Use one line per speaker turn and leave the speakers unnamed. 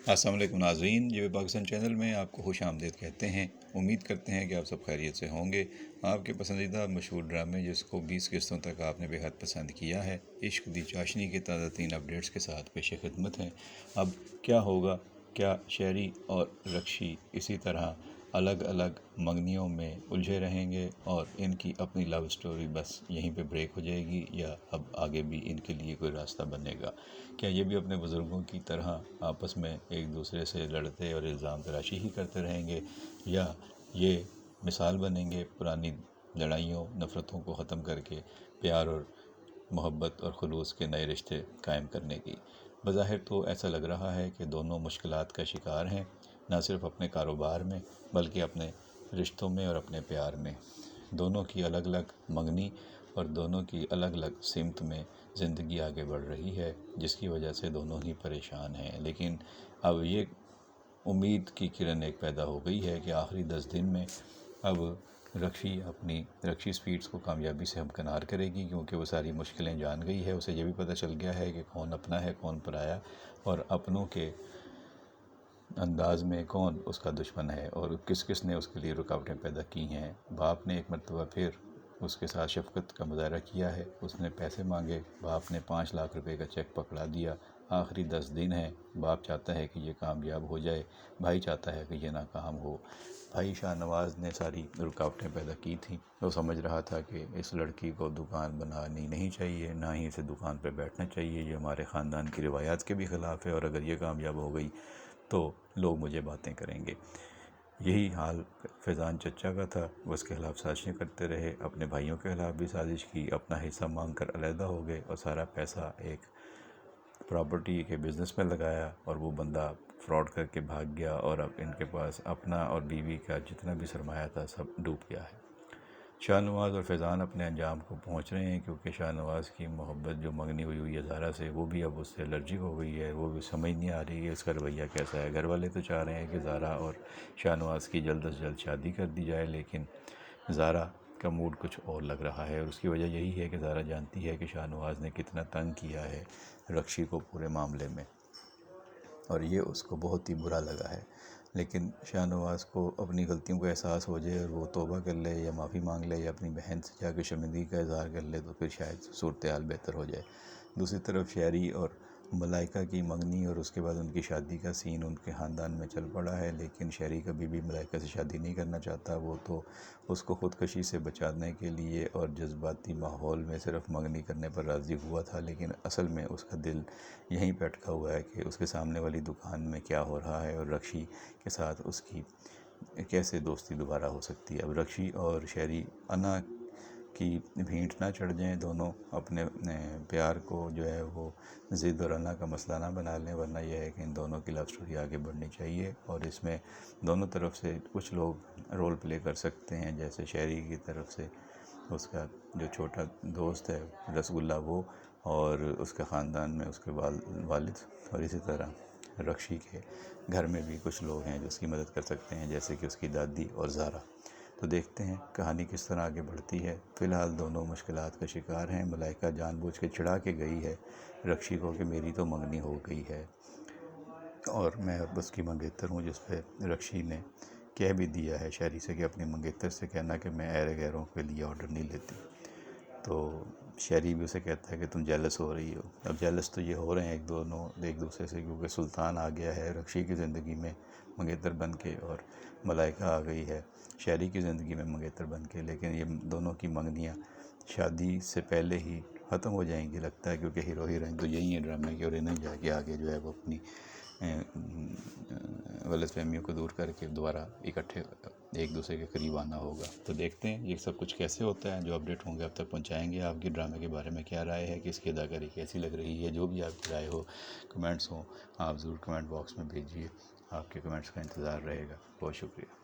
السلام علیکم ناظرین، جی پاکستان چینل میں آپ کو خوش آمدید کہتے ہیں۔ امید کرتے ہیں کہ آپ سب خیریت سے ہوں گے۔ آپ کے پسندیدہ مشہور ڈرامے جس کو 20 قسطوں تک آپ نے بے حد پسند کیا ہے، عشق دی چاشنی کے تازہ ترین اپڈیٹس کے ساتھ پیش خدمت ہیں۔ اب کیا ہوگا؟ کیا شہری اور رکشی اسی طرح الگ الگ منگنیوں میں الجھے رہیں گے اور ان کی اپنی لو سٹوری بس یہیں پہ بریک ہو جائے گی، یا اب آگے بھی ان کے لیے کوئی راستہ بنے گا؟ کیا یہ بھی اپنے بزرگوں کی طرح آپس میں ایک دوسرے سے لڑتے اور الزام تراشی ہی کرتے رہیں گے، یا یہ مثال بنیں گے پرانی لڑائیوں نفرتوں کو ختم کر کے پیار اور محبت اور خلوص کے نئے رشتے قائم کرنے کی؟ بظاہر تو ایسا لگ رہا ہے کہ دونوں مشکلات کا شکار ہیں، نہ صرف اپنے کاروبار میں بلکہ اپنے رشتوں میں اور اپنے پیار میں۔ دونوں کی الگ الگ منگنی اور دونوں کی الگ الگ سمت میں زندگی آگے بڑھ رہی ہے، جس کی وجہ سے دونوں ہی پریشان ہیں۔ لیکن اب یہ امید کی کرن ایک پیدا ہو گئی ہے کہ آخری 10 دن میں اب رکشی سپیڈز کو کامیابی سے ہمکنار کرے گی، کیونکہ وہ ساری مشکلیں جان گئی ہے۔ اسے یہ بھی پتہ چل گیا ہے کہ کون اپنا ہے کون پرایا، اور اپنوں کے انداز میں کون اس کا دشمن ہے، اور کس کس نے اس کے لیے رکاوٹیں پیدا کی ہیں۔ باپ نے ایک مرتبہ پھر اس کے ساتھ شفقت کا مظاہرہ کیا ہے، اس نے پیسے مانگے، باپ نے 5 لاکھ روپے کا چیک پکڑا دیا۔ آخری 10 دن ہیں، باپ چاہتا ہے کہ یہ کامیاب ہو جائے، بھائی چاہتا ہے کہ یہ ناکام ہو۔ بھائی شاہ نواز نے ساری رکاوٹیں پیدا کی تھیں۔ وہ سمجھ رہا تھا کہ اس لڑکی کو دکان بنانی نہیں چاہیے، نہ ہی اسے دکان پہ بیٹھنا چاہیے، یہ ہمارے خاندان کی روایات کے بھی خلاف ہے، اور اگر یہ کامیاب ہو گئی تو لوگ مجھے باتیں کریں گے۔ یہی حال فیضان چچا کا تھا، وہ اس کے خلاف سازشیں کرتے رہے، اپنے بھائیوں کے خلاف بھی سازش کی، اپنا حصہ مانگ کر علیحدہ ہو گئے اور سارا پیسہ ایک پراپرٹی کے بزنس میں لگایا، اور وہ بندہ فراڈ کر کے بھاگ گیا، اور اب ان کے پاس اپنا اور بیوی کا جتنا بھی سرمایہ تھا سب ڈوب گیا ہے۔ شاہ نواز اور فیضان اپنے انجام کو پہنچ رہے ہیں، کیونکہ شاہ نواز کی محبت جو منگنی ہوئی ہے زہرا سے، وہ بھی اب اس سے الرجی ہو گئی ہے، وہ بھی سمجھ نہیں آ رہی ہے اس کا رویہ کیسا ہے۔ گھر والے تو چاہ رہے ہیں کہ زہرا اور شاہ نواز کی جلد از جلد شادی کر دی جائے، لیکن زہرا کا موڈ کچھ اور لگ رہا ہے، اور اس کی وجہ یہی ہے کہ زہرا جانتی ہے کہ شاہ نواز نے کتنا تنگ کیا ہے رکشی کو پورے معاملے میں، اور یہ اس کو بہت ہی برا لگا ہے۔ لیکن شاہ نواز کو اپنی غلطیوں کا احساس ہو جائے اور وہ توبہ کر لے یا معافی مانگ لے یا اپنی بہن سے جا کے شرمندگی کا اظہار کر لے، تو پھر شاید صورتحال بہتر ہو جائے۔ دوسری طرف شہری اور ملائکہ کی منگنی اور اس کے بعد ان کی شادی کا سین ان کے خاندان میں چل پڑا ہے، لیکن شہری کبھی بھی ملائکہ سے شادی نہیں کرنا چاہتا۔ وہ تو اس کو خودکشی سے بچانے کے لیے اور جذباتی ماحول میں صرف منگنی کرنے پر راضی ہوا تھا، لیکن اصل میں اس کا دل یہیں پہ اٹکا ہوا ہے کہ اس کے سامنے والی دکان میں کیا ہو رہا ہے، اور رکشی کے ساتھ اس کی کیسے دوستی دوبارہ ہو سکتی ہے۔ اب رکشی اور شہری انا کی بھینٹ نہ چڑھ جائیں، دونوں اپنے پیار کو جو ہے وہ ضد اور انا کا مسئلہ نہ بنا لیں، ورنہ یہ ہے کہ ان دونوں کی لو سٹوری آگے بڑھنی چاہیے، اور اس میں دونوں طرف سے کچھ لوگ رول پلے کر سکتے ہیں، جیسے شہری کی طرف سے اس کا جو چھوٹا دوست ہے رسگلہ وہ، اور اس کے خاندان میں اس کے والد، اور اسی طرح رکشی کے گھر میں بھی کچھ لوگ ہیں جو اس کی مدد کر سکتے ہیں، جیسے کہ اس کی دادی اور زہرا۔ تو دیکھتے ہیں کہانی کس طرح آگے بڑھتی ہے۔ فی الحال دونوں مشکلات کا شکار ہیں۔ ملائکہ جان بوجھ کے چڑھا کے گئی ہے رکشی کو کہ میری تو منگنی ہو گئی ہے، اور میں اب اس کی منگیتر ہوں، جس پہ رکشی نے کہہ بھی دیا ہے شہری سے کہ اپنی منگیتر سے کہنا کہ میں ایرے غیروں کے لیے آرڈر نہیں لیتی۔ تو شہری بھی اسے کہتا ہے کہ تم جیلس ہو رہی ہو۔ اب جیلس تو یہ ہو رہے ہیں ایک دوسرے سے، کیونکہ سلطان آ گیا ہے رکشی کی زندگی میں منگیتر بن کے، اور ملائکہ آ گئی ہے شہری کی زندگی میں منگیتر بن کے، لیکن یہ دونوں کی منگنیاں شادی سے پہلے ہی ختم ہو جائیں گی لگتا ہے، کیونکہ ہیرو ہیروئن تو یہی ہیں ڈرامے کے، اور انہیں جا کے آگے جو ہے وہ اپنی غلط فہمیوں کو دور کر کے دوبارہ اکٹھے ایک دوسرے کے قریب آنا ہوگا۔ تو دیکھتے ہیں یہ سب کچھ کیسے ہوتا ہے، جو اپڈیٹ ہوں گے اب تک پہنچائیں گے۔ آپ کی ڈرامے کے بارے میں کیا رائے ہے، کہ اس کی اداکاری کیسی لگ رہی ہے، جو بھی آپ کی رائے ہو، کمنٹس ہوں، آپ ضرور کمنٹ باکس میں بھیجیے۔ آپ کے کمنٹس کا انتظار رہے گا۔ بہت شکریہ۔